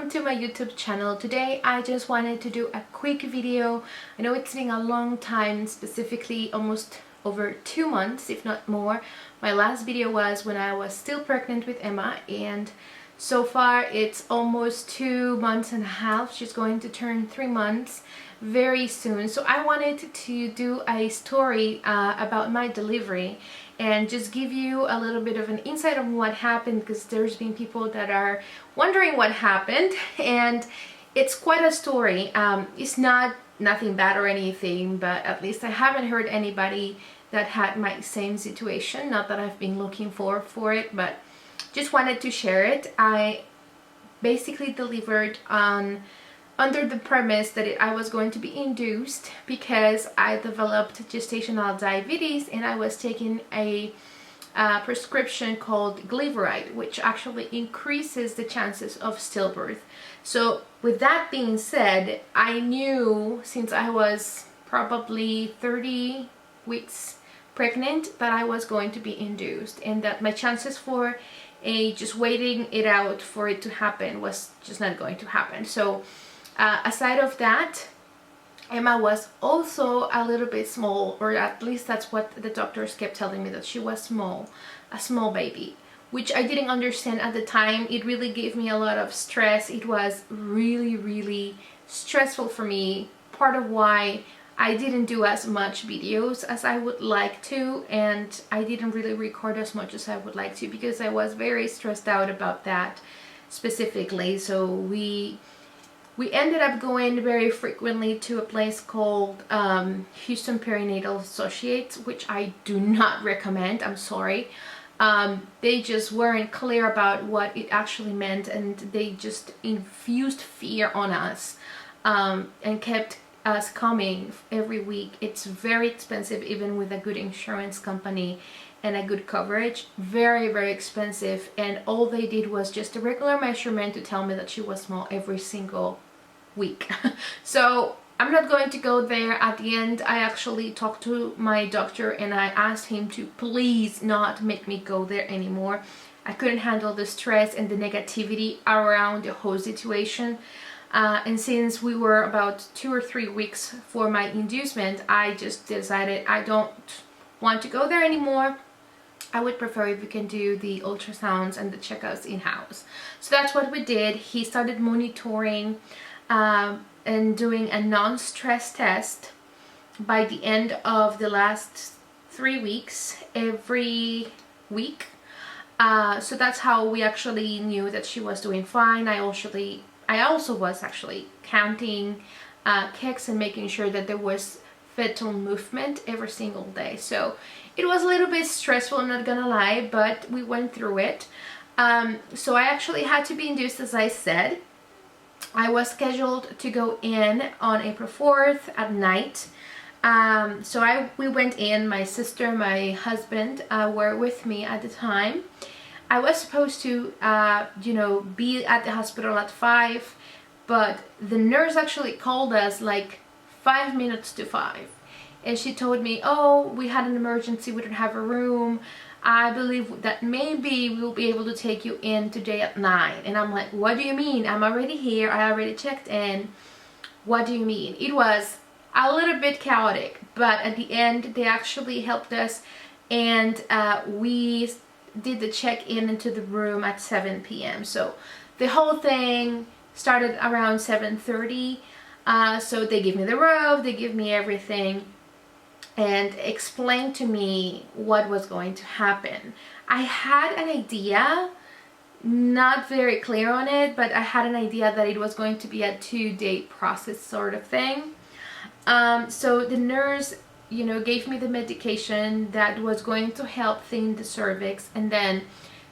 welcome to my YouTube channel. Today I just wanted to do a quick video. I know it's been a long time, specifically almost over 2 months, if not more. My last video was when I was still pregnant with Emma, and so far it's almost 2 months and a half. She's going to turn 3 months very soon. So I wanted to do a story about my delivery and just give you a little bit of an insight on what happened, because there's been people that are wondering what happened, and it's quite a story. It's nothing bad or anything, but at least I haven't heard anybody that had my same situation. Not that I've been looking for it, but just wanted to share it. I basically delivered under the premise that I was going to be induced because I developed gestational diabetes, and I was taking a prescription called glyceride, which actually increases the chances of stillbirth. So with that being said, I knew since I was probably 30 weeks pregnant that I was going to be induced, and that my chances for just waiting it out for it to happen was just not going to happen. So aside of that, Emma was also a little bit small, or at least that's what the doctors kept telling me, that she was small, a small baby, which I didn't understand at the time. It really gave me a lot of stress. It was really stressful for me. Part of why I didn't do as much videos as I would like to, and I didn't really record as much as I would like to, because I was very stressed out about that specifically. So we ended up going very frequently to a place called Houston Perinatal Associates, which I do not recommend. I'm sorry. They just weren't clear about what it actually meant, and they just infused fear on us and kept us coming every week. It's very expensive, even with a good insurance company and a good coverage. Very expensive. And all they did was just a regular measurement to tell me that she was small every single week. So I'm not going to go there. At the end, I actually talked to my doctor and I asked him to please not make me go there anymore. I couldn't handle the stress and the negativity around the whole situation. And since we were about 2 or 3 weeks for my inducement, I just decided I don't want to go there anymore. I would prefer if we can do the ultrasounds and the checkups in-house. So that's what we did. He started monitoring and doing a non-stress test by the end of the last 3 weeks, every week. So that's how we actually knew that she was doing fine. I also was actually counting kicks and making sure that there was fetal movement every single day. So it was a little bit stressful, I'm not gonna lie, but we went through it. So I actually had to be induced, as I said. I was scheduled to go in on April 4th at night. So we went in. My sister, my husband were with me at the time. I was supposed to, be at the hospital at 5, but the nurse actually called us like 5 minutes to 5. And she told me, oh, we had an emergency, we don't have a room. I believe that maybe we'll be able to take you in today at 9. And I'm like, what do you mean? I'm already here. I already checked in. What do you mean? It was a little bit chaotic, but at the end, they actually helped us, and we did the check-in into the room at 7 p.m. So the whole thing started around 7:30. So they give me the robe, they give me everything, and explained to me what was going to happen. I had an idea, not very clear on it, but I had an idea that it was going to be a 2-day process sort of thing. So the nurse, gave me the medication that was going to help thin the cervix, and then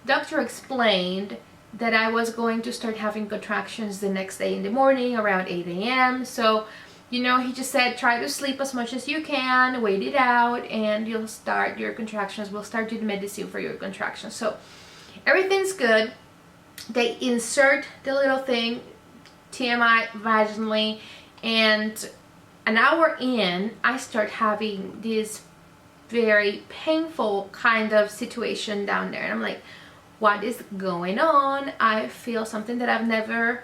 doctor explained that I was going to start having contractions the next day in the morning around 8 a.m. So he just said, try to sleep as much as you can, wait it out, and you'll start your contractions. We'll start you the medicine for your contractions. So everything's good. They insert the little thing, TMI, vaginally, and an hour in, I start having this very painful kind of situation down there. And I'm like, what is going on? I feel something that I've never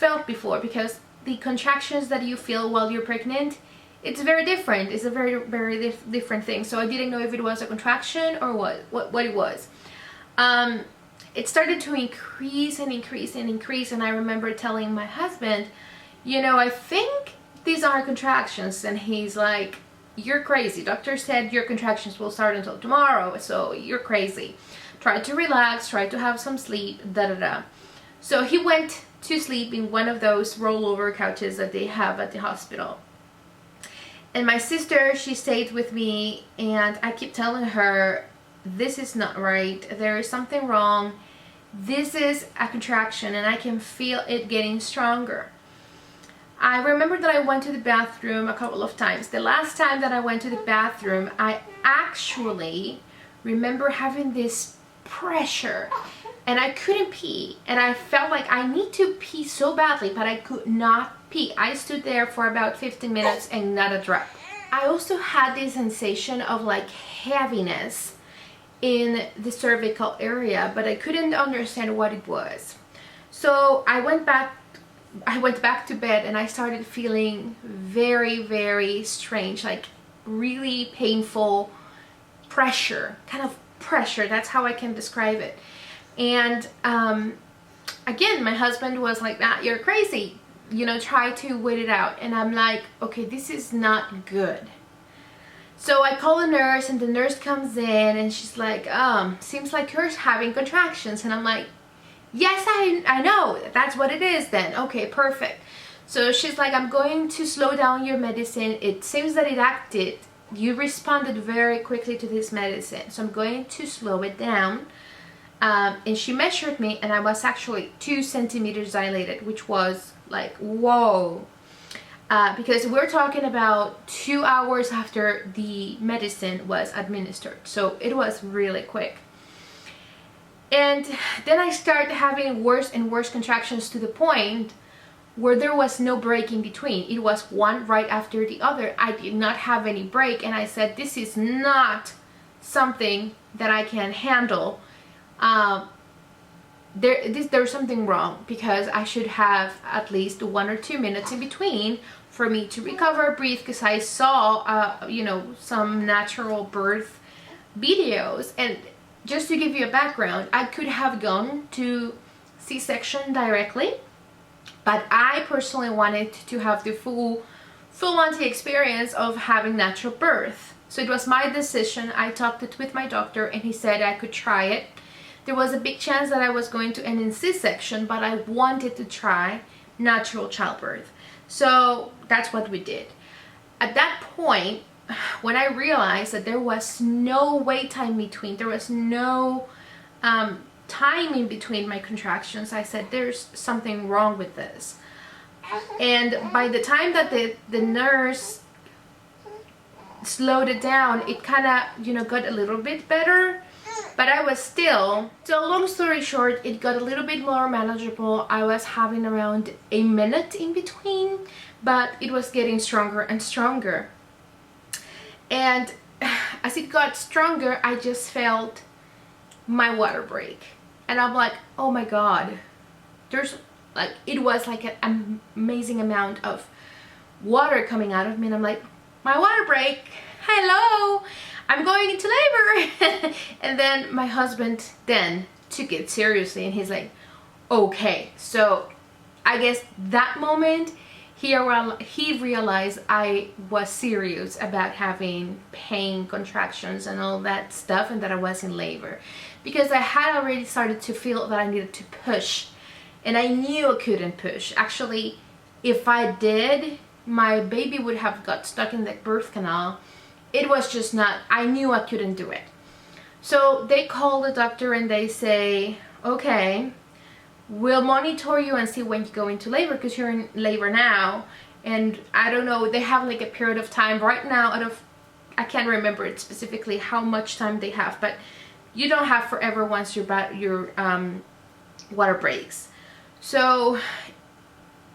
felt before, because the contractions that you feel while you're pregnant, it's very different. It's a very different thing. So I didn't know if it was a contraction or what it was. It started to increase and increase and increase, and I remember telling my husband, you know, I think these are contractions, and he's like, you're crazy. Doctor said your contractions will start until tomorrow, so you're crazy. Try to relax, try to have some sleep, da da da. So he went to sleep in one of those rollover couches that they have at the hospital. And my sister, she stayed with me, and I keep telling her, this is not right. There is something wrong. This is a contraction, and I can feel it getting stronger. I remember that I went to the bathroom a couple of times. The last time that I went to the bathroom, I actually remember having this pressure, and I couldn't pee, and I felt like I need to pee so badly, but I could not pee. I stood there for about 15 minutes and not a drop. I also had this sensation of like heaviness in the cervical area, but I couldn't understand what it was. So I went back to bed, and I started feeling very strange, like really painful pressure, kind of pressure. That's how I can describe it. And again, my husband was like, "Ah, you're crazy, you know, try to wait it out." And I'm like, okay, this is not good. So I call the nurse, and the nurse comes in, and she's like, seems like you're having contractions. And I'm like, yes, I know, that's what it is then. Okay, perfect. So she's like, I'm going to slow down your medicine. It seems that it acted. You responded very quickly to this medicine, so I'm going to slow it down. And she measured me, and I was actually 2 centimeters dilated, which was like, whoa. Because we're talking about 2 hours after the medicine was administered, so it was really quick. And then I started having worse and worse contractions, to the point where there was no break in between. It was one right after the other. I did not have any break, and I said, this is not something that I can handle. There's something wrong, because I should have at least 1 or 2 minutes in between for me to recover, breathe, because I saw you know, some natural birth videos. And just to give you a background, I could have gone to C-section directly, but I personally wanted to have the full-on experience of having natural birth. So it was my decision. I talked it with my doctor, and he said I could try it. There was a big chance that I was going to end in C-section, but I wanted to try natural childbirth. So that's what we did. At that point, when I realized that there was no wait time between, there was no time in between my contractions, I said, there's something wrong with this. And by the time that the nurse slowed it down, it kind of, you know, got a little bit better. But I was still, so long story short, it got a little bit more manageable. I was having around a minute in between, but it was getting stronger and stronger. And as it got stronger, I just felt my water break. And I'm like, oh my God, there's like, it was like an amazing amount of water coming out of me. And I'm like, my water break, hello, I'm going into labor. And then my husband then took it seriously, and he's like, okay. So I guess that moment he realized I was serious about having pain, contractions, and all that stuff, and that I was in labor, because I had already started to feel that I needed to push, and I knew I couldn't push. Actually, if I did, my baby would have got stuck in the birth canal. It was just not, I knew I couldn't do it. So they call the doctor, and they say, okay, we'll monitor you and see when you go into labor, because you're in labor now. And I don't know, they have like a period of time right now, I can't remember it specifically how much time they have, but you don't have forever once your water breaks. So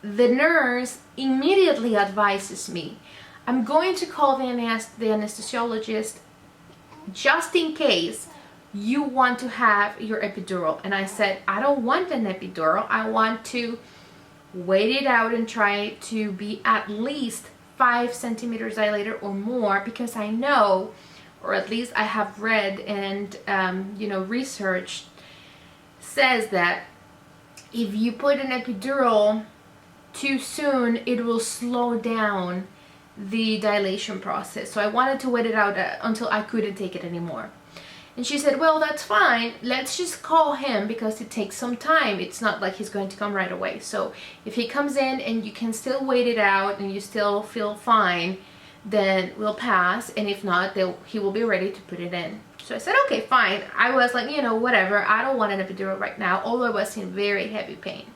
the nurse immediately advises me, I'm going to call the anesthesiologist just in case you want to have your epidural. And I said, I don't want an epidural. I want to wait it out and try to be at least 5 centimeters dilated or more, because I know, or at least I have read and research says that if you put an epidural too soon, it will slow down the dilation process. So I wanted to wait it out until I couldn't take it anymore. And she said, well, that's fine, let's just call him because it takes some time. It's not like he's going to come right away. So if he comes in and you can still wait it out and you still feel fine, then we'll pass, and if not, he will be ready to put it in. So I said, okay, fine. I was like, whatever, I don't want an epidural right now, although I was in very heavy pain.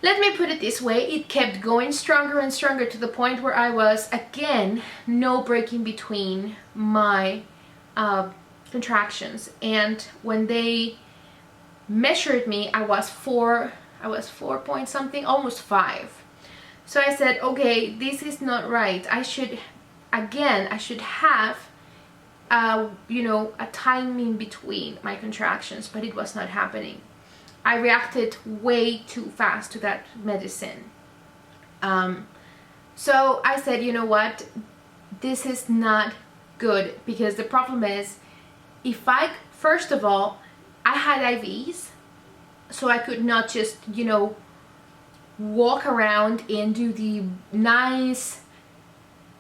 Let me put it this way, it kept going stronger and stronger to the point where I was, again, no break in between my contractions. And when they measured me, I was 4 point something, almost 5. So I said, okay, this is not right. I should have a time in between my contractions, but it was not happening. I reacted way too fast to that medicine. So I said, you know what, this is not good, because the problem is, first of all, I had IVs, so I could not just, walk around and do the nice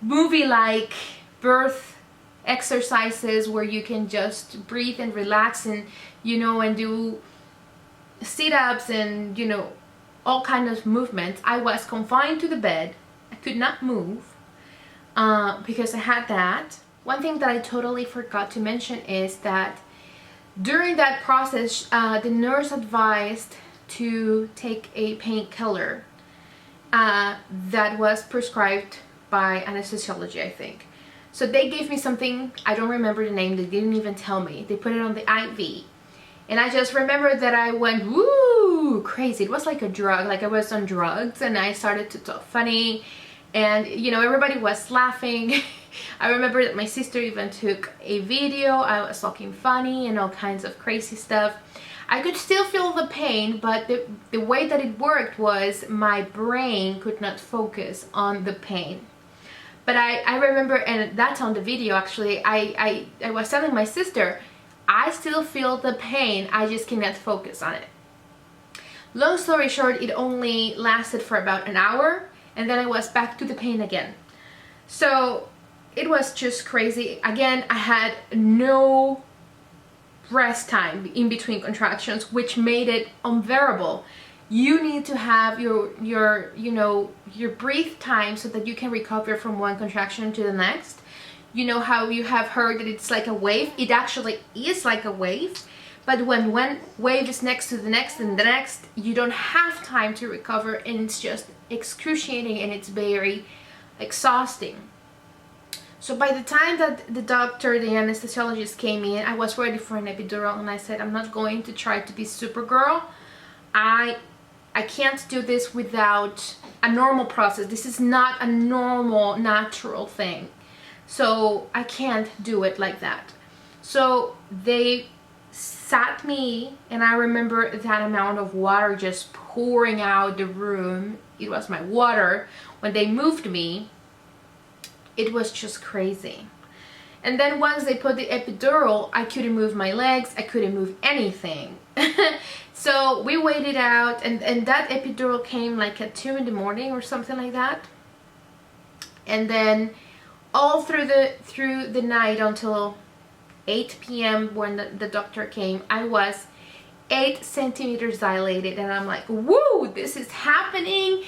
movie-like birth exercises where you can just breathe and relax and, and do sit-ups and, all kinds of movements. I was confined to the bed. I could not move because I had that. One thing that I totally forgot to mention is that during that process, the nurse advised to take a painkiller that was prescribed by anesthesiology, I think. So they gave me something, I don't remember the name, they didn't even tell me. They put it on the IV. And I just remember that I went, woo, crazy. It was like a drug, like I was on drugs, and I started to talk funny. And, everybody was laughing. I remember that my sister even took a video. I was talking funny and all kinds of crazy stuff. I could still feel the pain, but the way that it worked was my brain could not focus on the pain. But I remember, and that's on the video actually, I was telling my sister, I still feel the pain, I just cannot focus on it. Long story short, it only lasted for about an hour, and then I was back to the pain again. So it was just crazy. Again, I had no rest time in between contractions, which made it unbearable. You need to have your breathe time so that you can recover from one contraction to the next. You know how you have heard that it's like a wave? It actually is like a wave, but when one wave is next to the next and the next, you don't have time to recover, and it's just excruciating and it's very exhausting. So by the time that the doctor, the anesthesiologist came in, I was ready for an epidural, and I said, I'm not going to try to be Supergirl. I can't do this without a normal process. This is not a normal, natural thing. So I can't do it like that. So they sat me, and I remember that amount of water just pouring out the room. It was my water. When they moved me, it was just crazy. And then once they put the epidural, I couldn't move my legs, I couldn't move anything. So we waited out, and that epidural came like at 2 in the morning or something like that. And then all through the night until 8 p.m. when the doctor came, I was 8 centimeters dilated, and I'm like, woo, this is happening.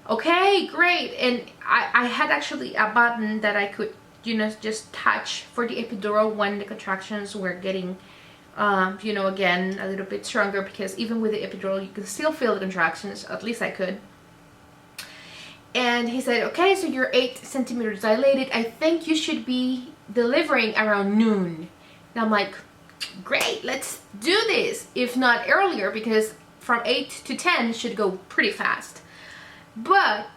Okay, great. And I had actually a button that I could, just touch for the epidural when the contractions were getting, again, a little bit stronger, because even with the epidural, you can still feel the contractions, at least I could. And he said, okay, so you're 8 centimeters dilated. I think you should be delivering around noon. And I'm like, great, let's do this. If not earlier, because from 8 to 10 should go pretty fast. But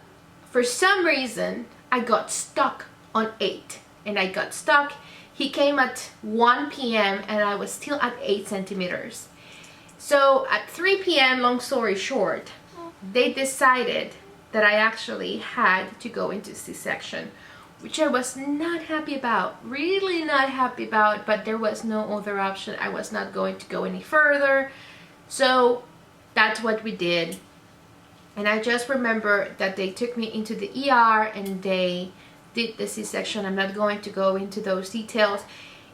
for some reason, I got stuck on 8. And I got stuck. He came at 1 p.m. and I was still at 8 centimeters. So at 3 p.m., long story short, they decided that I actually had to go into C-section, which I was not happy about, really not happy about, but there was no other option. I was not going to go any further. So that's what we did. And I just remember that they took me into the ER and they did the C-section. I'm not going to go into those details.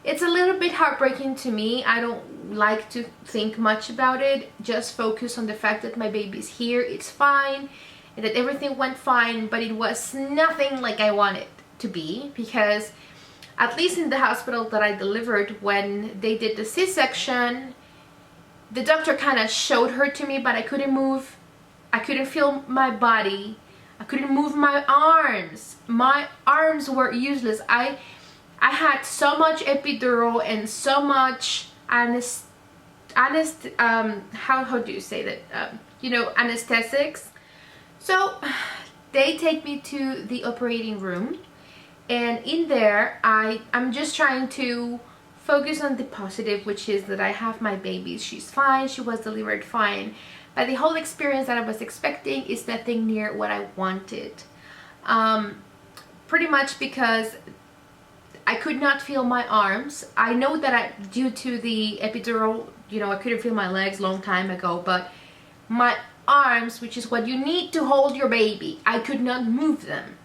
It's a little bit heartbreaking to me. I don't like to think much about it. Just focus on the fact that my baby's here, it's fine, and that everything went fine, but it was nothing like I wanted to be, because at least in the hospital that I delivered, when they did the C-section, the doctor kind of showed her to me, but I couldn't move. I couldn't feel my body. I couldn't move my arms. My arms were useless. I had so much epidural and so much how do you say that? You know, anesthetics. So they take me to the operating room, and in there I'm just trying to focus on the positive, which is that I have my baby. She's fine. She was delivered fine. But the whole experience that I was expecting is nothing near what I wanted. Pretty much because I could not feel my arms. I know that due to the epidural, you know, I couldn't feel my legs long time ago, but my arms, which is what you need to hold your baby, I could not move them.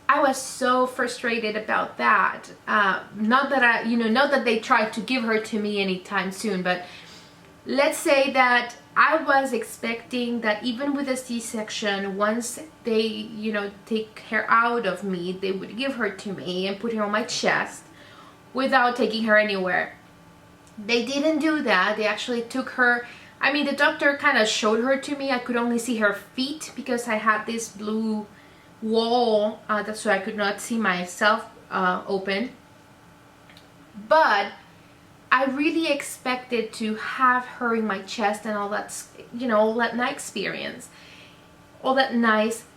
I was so frustrated about that. Not that they tried to give her to me anytime soon, but let's say that I was expecting that even with a C-section, once they, you know, take her out of me, they would give her to me and put her on my chest without taking her anywhere. They didn't do that. They actually took her. I mean, the doctor kind of showed her to me. I could only see her feet because I had this blue wall, that's why I could not see myself open. But I really expected to have her in my chest and all that, you know, all that nice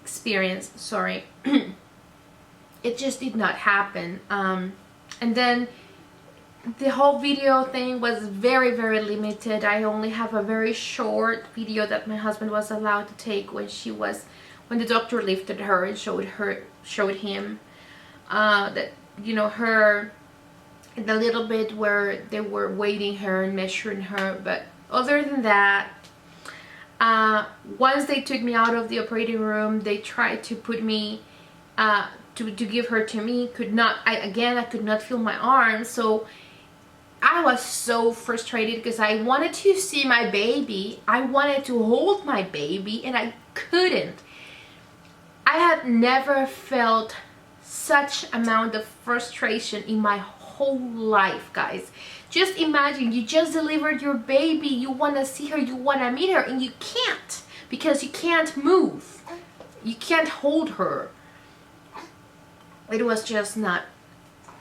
experience, sorry. It just did not happen. And then the whole video thing was very, very limited. I only have a very short video that my husband was allowed to take when the doctor lifted her and showed him that, you know, her, the little bit where they were weighing her and measuring her. But other than that, once they took me out of the operating room, they tried to put me to give her to me. I could not feel my arms, so I was so frustrated because I wanted to see my baby. I wanted to hold my baby and I couldn't. I had never felt such amount of frustration in my whole life, guys. Just imagine, you just delivered your baby, you want to see her, you want to meet her, and you can't because you can't move. You can't hold her. It was just not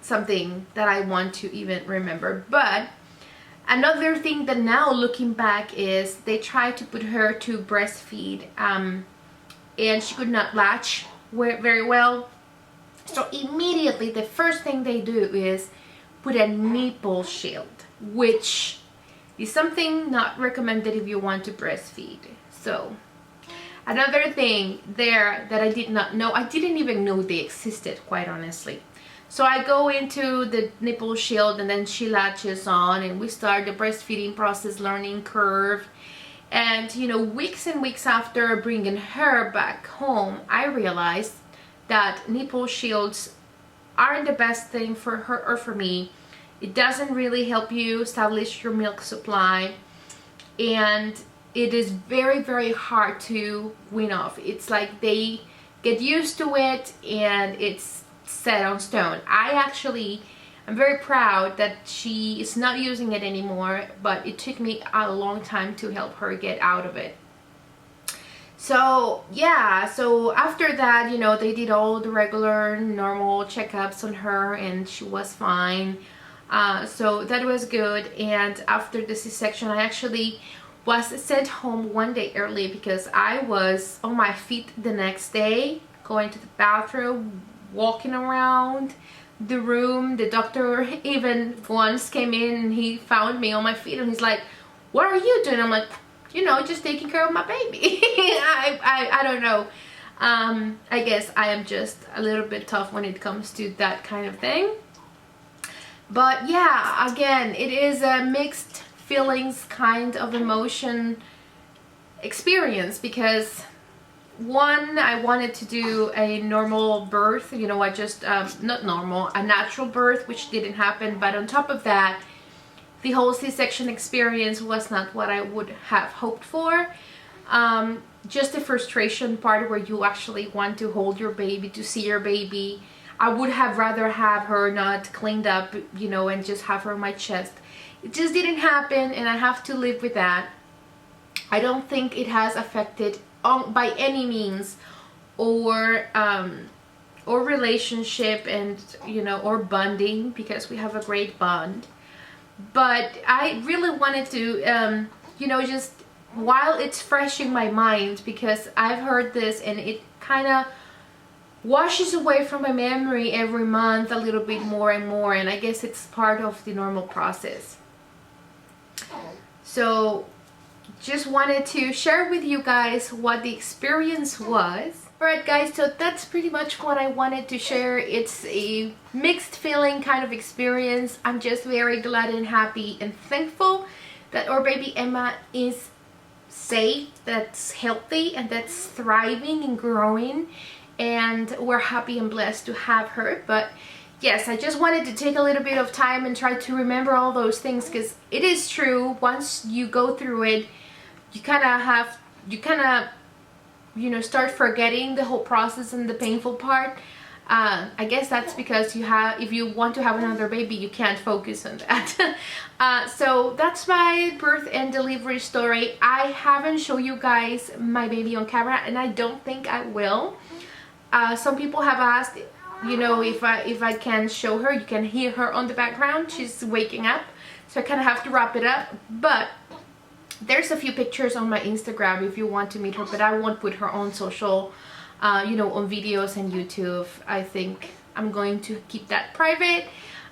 something that I want to even remember. But another thing that now looking back is they tried to put her to breastfeed, and she could not latch very well. So immediately the first thing they do is put a nipple shield, which is something not recommended if you want to breastfeed. So another thing there that I did not know, I didn't even know they existed, quite honestly. So I go into the nipple shield and then she latches on and we start the breastfeeding process, learning curve. And you know, weeks and weeks after bringing her back home, I realized that nipple shields aren't the best thing for her or for me. It doesn't really help you establish your milk supply, and it is very, very hard to wean off. It's like they get used to it and it's set on stone. I'm very proud that she is not using it anymore, but it took me a long time to help her get out of it. So yeah, so after that, you know, they did all the regular normal checkups on her and she was fine. So that was good. And after the C-section, I actually was sent home one day early because I was on my feet the next day, going to the bathroom, walking around the room. The doctor even once came in and he found me on my feet and he's like, "What are you doing?" I'm like, you know, just taking care of my baby. I don't know. I guess I am just a little bit tough when it comes to that kind of thing. But yeah, again, it is a mixed feelings kind of emotion experience, because one, I wanted to do a normal birth, you know, I just not normal, a natural birth, which didn't happen. But on top of that, the whole C-section experience was not what I would have hoped for. Just the frustration part where you actually want to hold your baby, to see your baby. I would have rather have her not cleaned up, you know, and just have her on my chest. It just didn't happen, and I have to live with that. I don't think it has affected by any means or relationship, and you know, or bonding, because we have a great bond. But I really wanted to you know, just while it's fresh in my mind, because I've heard this and it kind of washes away from my memory every month a little bit more and more, and I guess it's part of the normal process. So just wanted to share with you guys what the experience was. Alright guys, so that's pretty much what I wanted to share. It's a mixed feeling kind of experience. I'm just very glad and happy and thankful that our baby Emma is safe, that's healthy, and that's thriving and growing, and we're happy and blessed to have her. But yes, I just wanted to take a little bit of time and try to remember all those things, because it is true, once you go through it, you kind of you know, start forgetting the whole process and the painful part. I guess that's because if you want to have another baby, you can't focus on that. So that's my birth and delivery story. I haven't shown you guys my baby on camera, and I don't think I will. Some people have asked, you know, if I can show her. You can hear her on the background, she's waking up, so I kind of have to wrap it up. But there's a few pictures on my Instagram if you want to meet her, but I won't put her on social, you know, on videos and YouTube. I think I'm going to keep that private,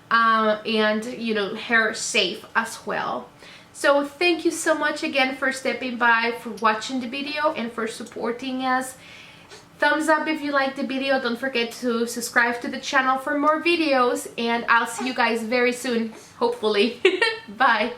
and you know, her safe as well. So thank you so much again for stepping by, for watching the video, and for supporting us. Thumbs up if you liked the video. Don't forget to subscribe to the channel for more videos, and I'll see you guys very soon, hopefully. Bye.